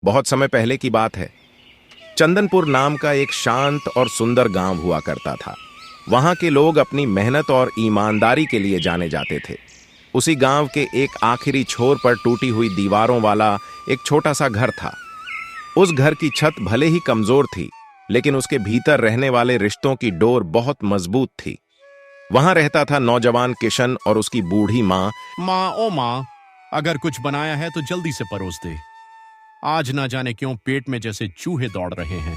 बहुत समय पहले की बात है। चंदनपुर नाम का एक शांत और सुंदर गांव हुआ करता था। वहां के लोग अपनी मेहनत और ईमानदारी के लिए जाने जाते थे। उसी गांव के एक आखिरी छोर पर टूटी हुई दीवारों वाला एक छोटा सा घर था। उस घर की छत भले ही कमजोर थी, लेकिन उसके भीतर रहने वाले रिश्तों की डोर बहुत मजबूत थी। वहां रहता था नौजवान किशन और उसकी बूढ़ी माँ। माँ ओ माँ, अगर कुछ बनाया है तो जल्दी से परोस दे। आज ना जाने क्यों पेट में जैसे चूहे दौड़ रहे हैं।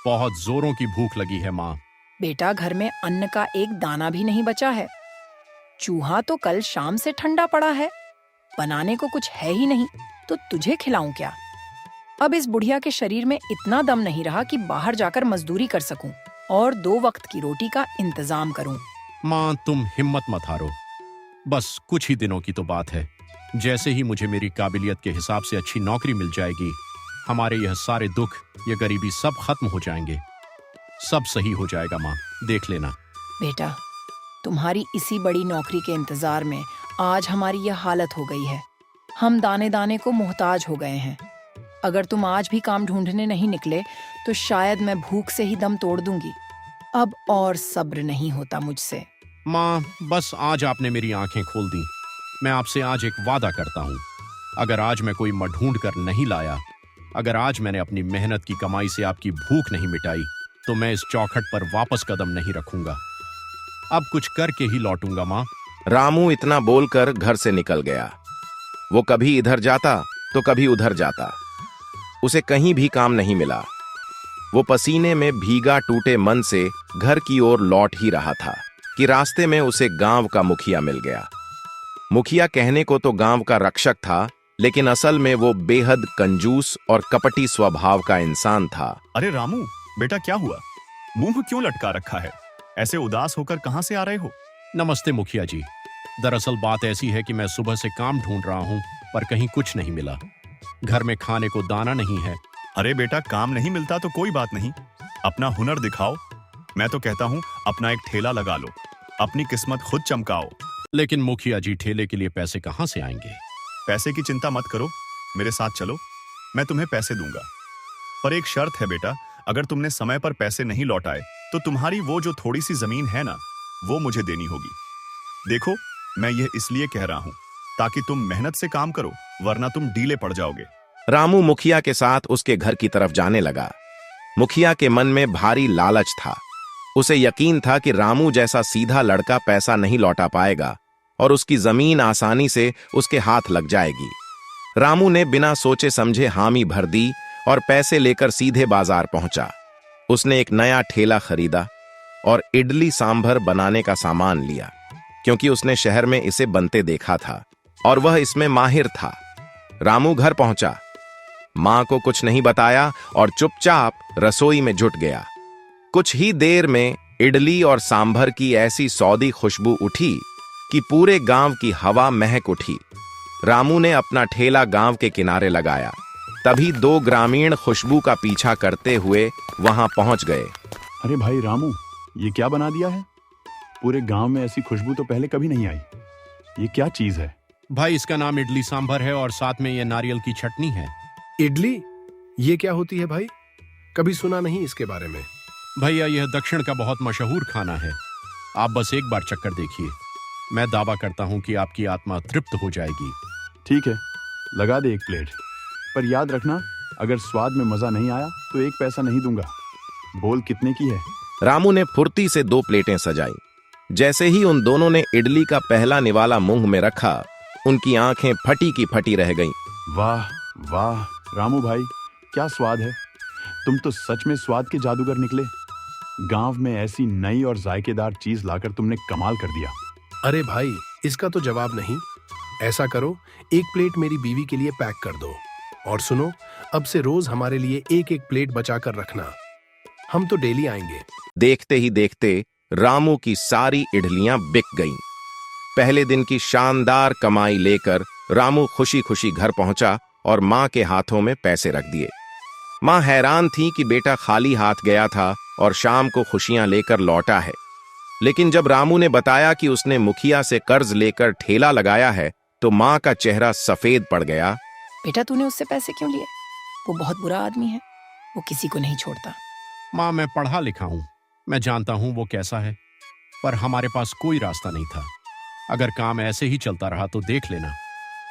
बहुत जोरों की भूख लगी है माँ। बेटा, घर में अन्न का एक दाना भी नहीं बचा है। चूहा तो कल शाम से ठंडा पड़ा है। बनाने को कुछ है ही नहीं, तो तुझे खिलाऊं क्या? अब इस बुढ़िया के शरीर में इतना दम नहीं रहा कि बाहर जाकर मजदूरी कर सकूं और 2 वक्त की रोटी का इंतजाम करूं। माँ, तुम हिम्मत मत हारो। बस कुछ ही दिनों की तो बात है। जैसे ही मुझे मेरी काबिलियत के हिसाब से अच्छी नौकरी मिल जाएगी, हमारे यह सारे दुख, ये गरीबी सब खत्म हो जाएंगे। सब सही हो जाएगा माँ, देख लेना। बेटा, तुम्हारी इसी बड़ी नौकरी के इंतजार में आज हमारी यह हालत हो गई है। हम दाने दाने को मोहताज हो गए हैं। अगर तुम आज भी काम ढूंढने नहीं निकले तो शायद मैं भूख से ही दम तोड़ दूंगी। अब और सब्र नहीं होता मुझसे। माँ, बस आज आपने मेरी आंखें खोल दी। मैं आपसे आज एक वादा करता हूँ, अगर आज मैं कोई मड ढूंढ कर नहीं लाया, अगर आज मैंने अपनी मेहनत की कमाई से आपकी भूख नहीं मिटाई, तो मैं इस चौखट पर वापस कदम नहीं रखूंगा। अब कुछ करके ही लौटूंगा माँ। रामू इतना बोलकर घर से निकल गया। वो कभी इधर जाता तो कभी उधर जाता। उसे कहीं भी काम नहीं मिला। वो पसीने में भीगा टूटे मन से घर की ओर लौट ही रहा था कि रास्ते में उसे गांव का मुखिया मिल गया। मुखिया कहने को तो गांव का रक्षक था, लेकिन असल में वो बेहद कंजूस और कपटी स्वभाव का इंसान था। अरे रामू, बेटा क्या हुआ? मुंह क्यों लटका रखा है? ऐसे उदास होकर कहां से आ रहे हो? नमस्ते मुखिया जी। दरअसल बात ऐसी है कि मैं सुबह से काम ढूंढ रहा हूँ, पर कहीं कुछ नहीं मिला। घर में खाने को दाना नहीं है। अरे बेटा, काम नहीं मिलता तो कोई बात नहीं, अपना हुनर दिखाओ। मैं तो कहता हूँ अपना एक ठेला लगा लो, अपनी किस्मत खुद चमकाओ। लेकिन मुखिया जी, ठेले के लिए पैसे कहाँ से आएंगे? पैसे की चिंता मत करो, मेरे साथ चलो, मैं तुम्हें पैसे दूंगा। पर एक शर्त है बेटा, अगर तुमने समय पर पैसे नहीं लौटाए तो तुम्हारी वो जो थोड़ी सी जमीन है ना, वो मुझे देनी होगी। देखो, मैं ये इसलिए कह रहा हूँ ताकि तुम मेहनत से काम करो, वरना तुम ढीले पड़ जाओगे। रामू मुखिया के साथ उसके घर की तरफ जाने लगा। मुखिया के मन में भारी लालच था। उसे यकीन था कि रामू जैसा सीधा लड़का पैसा नहीं लौटा पाएगा और उसकी जमीन आसानी से उसके हाथ लग जाएगी। रामू ने बिना सोचे समझे हामी भर दी और पैसे लेकर सीधे बाजार पहुंचा। उसने एक नया ठेला खरीदा और इडली सांभर बनाने का सामान लिया, क्योंकि उसने शहर में इसे बनते देखा था और वह इसमें माहिर था। रामू घर पहुंचा, मां को कुछ नहीं बताया और चुपचाप रसोई में जुट गया। कुछ ही देर में इडली और सांभर की ऐसी सौदी खुशबू उठी कि पूरे गांव की हवा महक उठी। रामू ने अपना ठेला गांव के किनारे लगाया। तभी 2 ग्रामीण खुशबू का पीछा करते हुए वहां पहुंच गए। अरे भाई रामू, ये क्या बना दिया है? पूरे गांव में ऐसी खुशबू तो पहले कभी नहीं आई। ये क्या चीज है? भाई, इसका नाम इडली सांभर है और साथ में ये नारियल की चटनी है। इडली? ये क्या होती है भाई? कभी सुना नहीं इसके बारे में। भैया, यह दक्षिण का बहुत मशहूर खाना है। आप बस एक बार चक्कर देखिए। मैं दावा करता हूं कि आपकी आत्मा तृप्त हो जाएगी। ठीक है, लगा दे 1 प्लेट, पर याद रखना, अगर स्वाद में मजा नहीं आया तो 1 पैसा नहीं दूंगा। बोल कितने की है? रामू ने फुर्ती से 2 प्लेटें सजाई। जैसे ही उन दोनों ने इडली का पहला निवाला मुंह में रखा, उनकी आंखें फटी की फटी रह गईं। वाह वाह रामू भाई, क्या स्वाद है! तुम तो सच में स्वाद के जादूगर निकले। गांव में ऐसी नई और जायकेदार चीज लाकर तुमने कमाल कर दिया। अरे भाई, इसका तो जवाब नहीं। ऐसा करो, 1 प्लेट मेरी बीवी के लिए पैक कर दो। और सुनो, अब से रोज हमारे लिए 1-1 प्लेट बचा कर रखना। हम तो डेली आएंगे। देखते ही देखते रामू की सारी इडलियां बिक गईं। पहले दिन की शानदार कमाई लेकर रामू खुशी खुशी घर पहुंचा और मां के हाथों में पैसे रख दिए। मां हैरान थी कि बेटा खाली हाथ गया था और शाम को खुशियां लेकर लौटा है। लेकिन जब रामू ने बताया कि उसने मुखिया से कर्ज लेकर ठेला लगाया है, तो मां का चेहरा सफेद पड़ गया। बेटा, तूने उससे पैसे क्यों लिए? वो बहुत बुरा आदमी है, वो किसी को नहीं छोड़ता। माँ, मैं पढ़ा लिखा हूं, मैं जानता हूं वो कैसा है, पर हमारे पास कोई रास्ता नहीं था। अगर काम ऐसे ही चलता रहा तो देख लेना,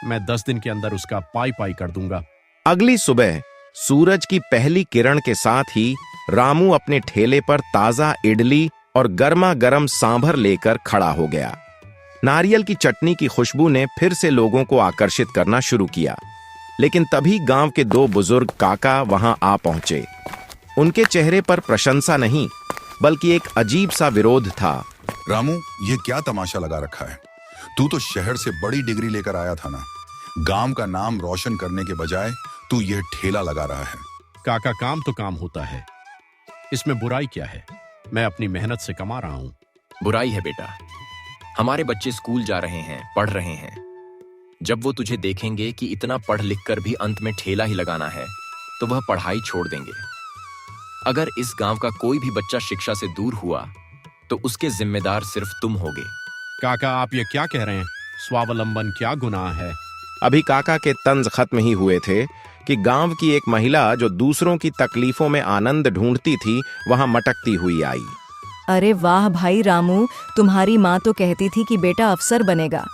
मैं 10 दिन के अंदर उसका पाई पाई कर दूंगा। अगली सुबह सूरज की पहली किरण के साथ ही रामू अपने ठेले पर ताजा इडली और गर्मा गर्म सांभर लेकर खड़ा हो गया। नारियल की चटनी की खुशबू ने फिर से लोगों को आकर्षित करना शुरू किया, लेकिन तभी गांव के 2 बुजुर्ग काका वहां आ पहुंचे। उनके चेहरे पर प्रशंसा नहीं, बल्कि एक अजीब सा विरोध था। रामू, ये क्या तमाशा लगा रखा है? तू तो शहर से बड़ी डिग्री लेकर आया था ना। गांव का नाम रोशन करने के बजाय तू यह ठेला लगा रहा है। काका, काम तो काम होता है, इसमें बुराई क्या है? मैं अपनी मेहनत से कमा रहा हूं। बुराई है बेटा, हमारे बच्चे स्कूल जा रहे हैं, पढ़ रहे हैं। जब वो तुझे देखेंगे कि इतना पढ़ लिख कर भी अंत में ठेला ही लगाना है, तो वह पढ़ाई छोड़ देंगे। अगर इस गांव का कोई भी बच्चा शिक्षा से दूर हुआ तो उसके जिम्मेदार सिर्फ तुम होगे। काका, आप ये क्या कह रहे हैं? स्वावलंबन क्या गुनाह है? अभी काका के तंज खत्म ही हुए थे कि गांव की एक महिला जो दूसरों की तकलीफों में आनंद ढूंढती थी, वहां मटकती हुई आई। अरे वाह भाई रामू, तुम्हारी माँ तो कहती थी कि बेटा अफसर बनेगा।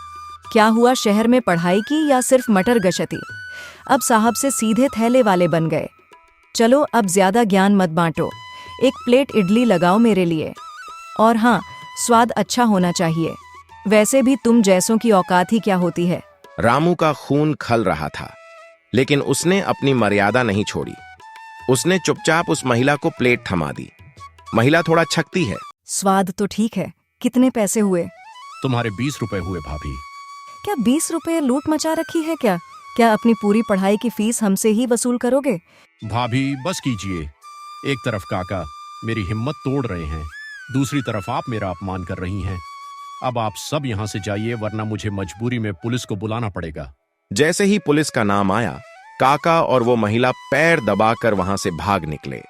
क्या हुआ, शहर में पढ़ाई की या सिर्फ मटर गश्ती? अब साहब से सीधे थैले वाले बन गए। चलो अब ज्यादा ज्ञान मत बांटो, एक प्लेट इडली लगाओ मेरे लिए। और हाँ, स्वाद अच्छा होना चाहिए। वैसे भी तुम जैसों की औकात ही क्या होती है। रामू का खून खल रहा था, लेकिन उसने अपनी मर्यादा नहीं छोड़ी। उसने चुपचाप उस महिला को प्लेट थमा दी। महिला थोड़ा छकती है। स्वाद तो ठीक है, कितने पैसे हुए? तुम्हारे 20 रुपए हुए भाभी। क्या 20 रुपए लूट मचा रखी है क्या? क्या अपनी पूरी पढ़ाई की फीस हमसे ही वसूल करोगे? भाभी बस कीजिए। एक तरफ काका मेरी हिम्मत तोड़ रहे हैं, दूसरी तरफ आप मेरा अपमान कर रही हैं। अब आप सब यहां से जाइए, वरना मुझे मजबूरी में पुलिस को बुलाना पड़ेगा। जैसे ही पुलिस का नाम आया, काका और वो महिला पैर दबाकर वहां से भाग निकले।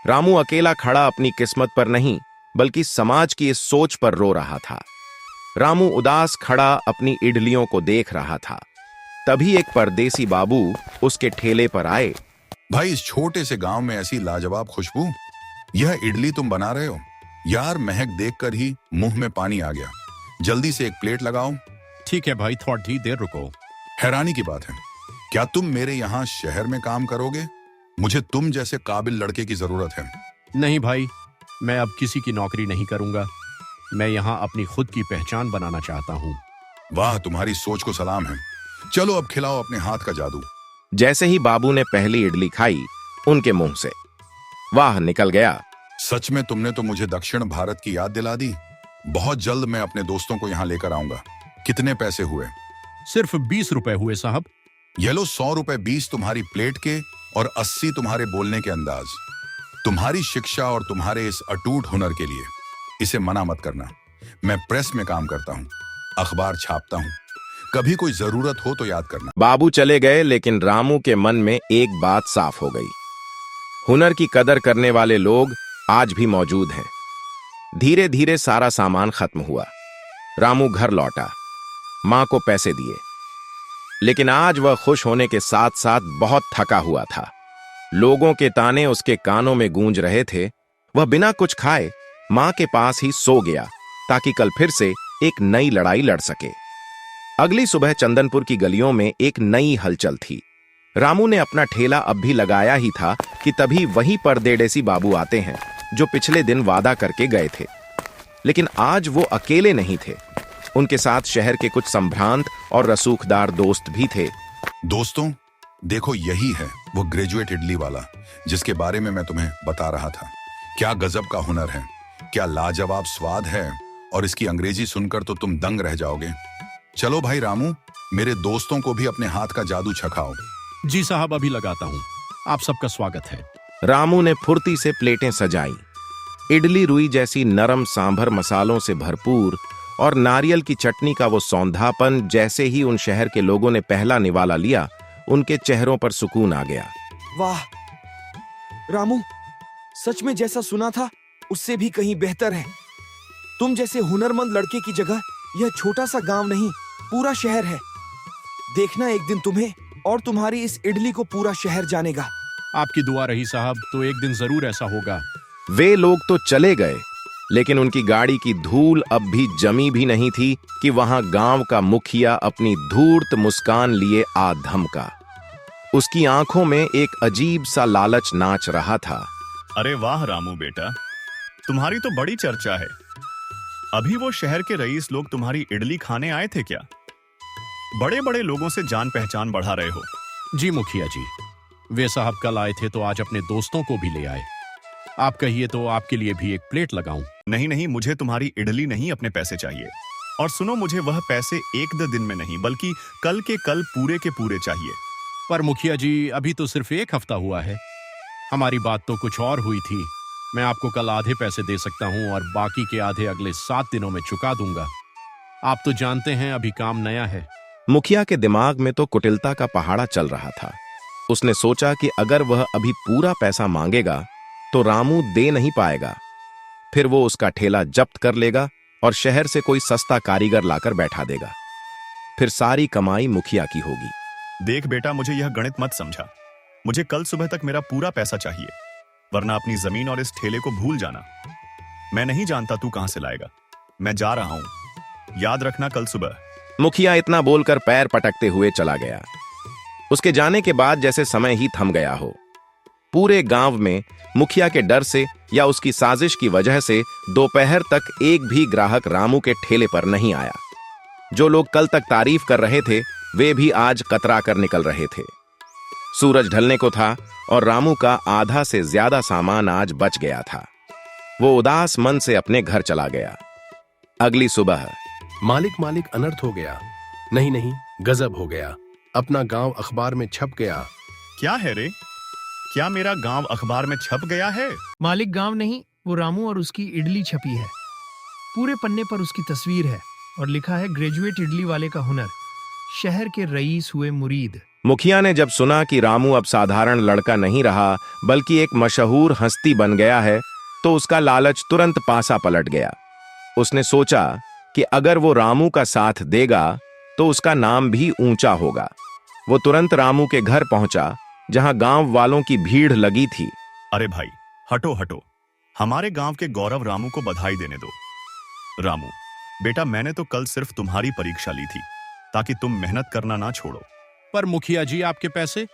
रामू अकेला खड़ा अपनी किस्मत पर नहीं, बल्कि समाज की इस सोच पर रो रहा था। रामू उदास खड़ा अपनी इडलियों को देख रहा था। तभी एक परदेसी बाबू उसके ठेले पर आए। भाई, इस छोटे से गांव में ऐसी लाजवाब खुशबू, यह इडली तुम बना रहे हो? यार, महक देखकर ही मुंह में पानी आ गया। जल्दी से एक प्लेट लगाओ। ठीक है भाई, थोड़ी देर रुको। हैरानी की बात है, क्या तुम मेरे यहाँ शहर में काम करोगे? मुझे तुम जैसे काबिल लड़के की जरूरत है। नहीं भाई, मैं अब किसी की नौकरी नहीं करूंगा। मैं यहाँ अपनी खुद की पहचान बनाना चाहता हूँ। वाह, तुम्हारी सोच को सलाम है। चलो अब खिलाओ अपने हाथ का जादू। जैसे ही बाबू ने पहली इडली खाई, उनके मुंह से वाह निकल गया। सच में तुमने तो मुझे दक्षिण भारत की याद दिला दी। बहुत जल्द मैं अपने दोस्तों को यहाँ लेकर आऊंगा। कितने पैसे हुए? सिर्फ 20 रुपए हुए साहब। ये लो 100 रुपए 20 तुम्हारी प्लेट के और 80 तुम्हारे बोलने के अंदाज। तुम्हारी शिक्षा और तुम्हारे इस अटूट हुनर के लिए। इसे मना मत करना। मैं प्रेस में काम करता हूँ, अखबार छापता हूँ। कभी कोई जरूरत हो तो याद करना। बाबू चले गए, लेकिन रामू के मन में एक बात साफ हो गई। हुनर की कदर करने वाले लोग आज भी मौजूद हैं। धीरे धीरे सारा सामान खत्म हुआ। रामू घर लौटा, मां को पैसे दिए, लेकिन आज वह खुश होने के साथ साथ बहुत थका हुआ था। लोगों के ताने उसके कानों में गूंज रहे थे। वह बिना कुछ खाए मां के पास ही सो गया, ताकि कल फिर से एक नई लड़ाई लड़ सके। अगली सुबह चंदनपुर की गलियों में एक नई हलचल थी। रामू ने अपना ठेला अब भी लगाया ही था कि तभी वही परदेसी बाबू आते हैं जो पिछले दिन वादा करके गए थे। लेकिन आज वो अकेले नहीं थे, उनके साथ शहर के कुछ संभ्रांत और रसूखदार दोस्त भी थे। दोस्तों, देखो यही है वो ग्रेजुएट इडली वाला जिसके बारे में मैं तुम्हें बता रहा था। क्या गजब का हुनर है, क्या लाजवाब स्वाद है, और इसकी अंग्रेजी सुनकर तो तुम दंग रह जाओगे। चलो भाई रामू, मेरे दोस्तों को भी अपने हाथ का जादू चखाओ। जी साहब, अभी लगाता हूँ। आप सबका स्वागत है। रामू ने फुर्ती से प्लेटें सजाई। इडली रुई जैसी नरम सांभर मसालों से भरपूर और नारियल की चटनी का वो सौंधापन, जैसे ही उन शहर के लोगों ने पहला निवाला लिया, उनके चेहरों पर सुकून आ गया। वाह रामू, सच में जैसा सुना था उससे भी कहीं बेहतर है। तुम जैसे हुनरमंद लड़के की जगह यह छोटा सा गांव नहीं, पूरा शहर है। देखना, एक दिन तुम्हें और तुम्हारी इस इडली को पूरा शहर जानेगा। आपकी दुआ रही साहब, तो एक दिन जरूर ऐसा होगा। वे लोग तो चले गए, लेकिन उनकी गाड़ी की धूल अब भी जमी भी नहीं थी कि वहां गांव का मुखिया अपनी धूर्त मुस्कान लिए आ धमका। उसकी आंखों में एक अजीब सा लालच नाच रहा था। अरे वाह रामू बेटा, तुम्हारी तो बड़ी चर्चा है। अभी वो शहर के रईस लोग तुम्हारी इडली खाने आए थे क्या? बड़े बड़े लोगों से जान पहचान बढ़ा रहे हो। जी मुखिया जी, वे साहब कल आए थे तो आज अपने दोस्तों को भी ले आए। आप कहिए तो आपके लिए भी एक प्लेट लगाऊं। नहीं नहीं, मुझे तुम्हारी इडली नहीं, अपने पैसे चाहिए। और सुनो, मुझे वह पैसे एक दो दिन में नहीं बल्कि कल के कल पूरे के पूरे चाहिए। पर मुखिया जी, अभी तो सिर्फ एक हफ्ता हुआ है। हमारी बात तो कुछ और हुई थी। मैं आपको कल आधे पैसे दे सकता हूं और बाकी के आधे अगले 7 दिनों में चुका दूंगा। आप तो जानते हैं अभी काम नया है। मुखिया के दिमाग में तो कुटिलता का पहाड़ा चल रहा था। उसने सोचा कि अगर वह अभी पूरा पैसा मांगेगा तो रामू दे नहीं पाएगा। फिर वो उसका ठेला जब्त कर लेगा और शहर से कोई सस्ता कारीगर लाकर बैठा देगा। फिर सारी कमाई मुखिया की होगी। देख बेटा, मुझे यह गणित मत समझा। मुझे कल सुबह तक मेरा पूरा पैसा चाहिए, वरना अपनी जमीन और इस ठेले को भूल जाना। मैं नहीं जानता तू कहां से लाएगा। मैं जा रहा हूं, याद रखना कल सुबह। मुखिया इतना बोलकर पैर पटकते हुए चला गया। उसके जाने के बाद जैसे समय ही थम गया हो। पूरे गांव में मुखिया के डर से या उसकी साजिश की वजह से दोपहर तक एक भी ग्राहक रामू के ठेले पर नहीं आया। जो लोग कल तक तारीफ कर रहे थे वे भी आज कतरा कर निकल रहे थे। सूरज ढलने को था और रामू का आधा से ज्यादा सामान आज बच गया था। वो उदास मन से अपने घर चला गया। अगली सुबह मालिक अनर्थ हो गया। नहीं नहीं, गजब हो गया। अपना गांव अखबार में छप गया। क्या है रे? क्या मेरा गांव अखबार में छप गया है? मालिक गांव नहीं, वो रामू और उसकी इडली छपी है। पूरे पन्ने पर उसकी तस्वीर है और लिखा है ग्रेजुएट इडली वाले का हुनर, शहर के रईस हुए मुरीद। मुखिया ने जब सुना कि रामू अब साधारण लड़का नहीं रहा बल्कि एक मशहूर हस्ती बन गया है तो उसका लालच तुरंत पासा पलट गया। उसने सोचा कि अगर वो रामू का साथ देगा तो उसका नाम भी ऊंचा होगा। वो तुरंत रामू के घर पहुंचा जहां गांव वालों की भीड़ लगी थी। अरे भाई, हटो हटो, हमारे गांव के गौरव रामू को बधाई देने दो। रामू बेटा, मैंने तो कल सिर्फ तुम्हारी परीक्षा ली थी ताकि तुम मेहनत करना ना छोड़ो। पर मुखिया जी, आपके पैसे?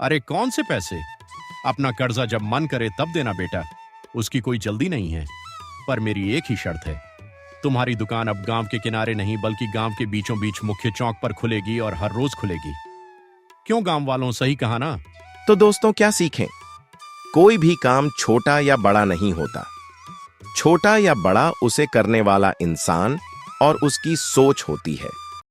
अरे कौन से पैसे? अपना कर्जा जब मन करे तब देना बेटा, उसकी कोई जल्दी नहीं है। पर मेरी एक ही शर्त है, तुम्हारी दुकान अब गांव के किनारे नहीं बल्कि गांव के बीचों बीच मुख्य चौक पर खुलेगी और हर रोज खुलेगी। क्यों गांव वालों, सही कहा ना? तो दोस्तों, क्या सीखें? कोई भी काम छोटा या बड़ा नहीं होता। छोटा या बड़ा उसे करने वाला इंसान और उसकी सोच होती है।